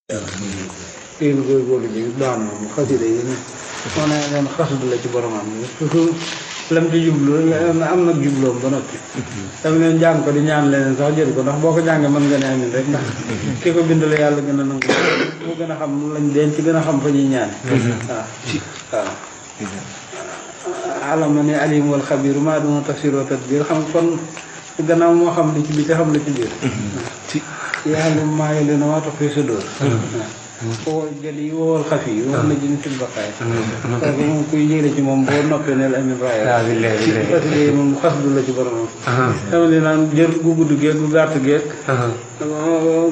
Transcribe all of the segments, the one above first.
yéen góorgóorlu ji baax na moom xasida yi moo ne leen xasida la ci boromam surtout lam ci jublu am nag jubloom ba noppi dama leen jàng ko di ñaan leneen sax jël ko ndax boo ko jàngee mën nga ne amin rek ndax ki ko bind la yàlla gën a nangu moo gën a xam lañ denc ci gën a xam fa ñuy ñaan waaw alama ni alim wal xabiru maa duna tafsiroo tadbir xam kon gannaaw moo xam li ci bi te xam la ci biir yaa ngi maa ngi leen a waa tax fii sa dóor wowal jël yi wowal xaf yi wowal na jëni til baqaay parce que moom kuy jële ci moom boo noppee neel amin raaya parce que moom xas du la ci boromam dama li naan jël gu gudd geeg gu gàtt geeg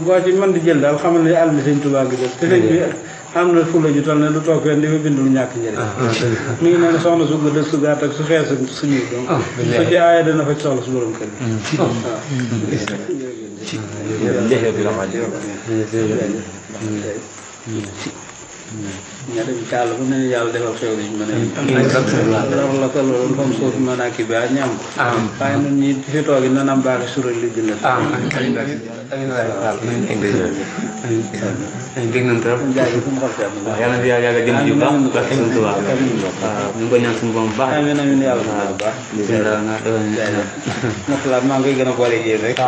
boo ci mën di jël daal xamal ne àll bi sëñ Tuubaa gi jël te sëñ bi am na fula ju toll ne du toog fenn di fa bind lu ñàkk njëriñ mi ngi ne soxna su gudd ak su gàtt ak su xees ak suñuy donc su ci aaya dana faj soxla su borom kër ña dem càll fu ne yàlla defal xew liñ mën a lor la ko loolu comme suuf mën a kii bi ñam ko waaye nun ñi fi toogi nanam baaxi sural li dina dégg nañ trop waaw yàlla na fi yàgg jëm ci baax barke Sëñ Tuubaa waaw ñu ngi ko ñaan suñu borom baax amiin amiin yàlla bu baax maa ngi koy gën a boole yéen rek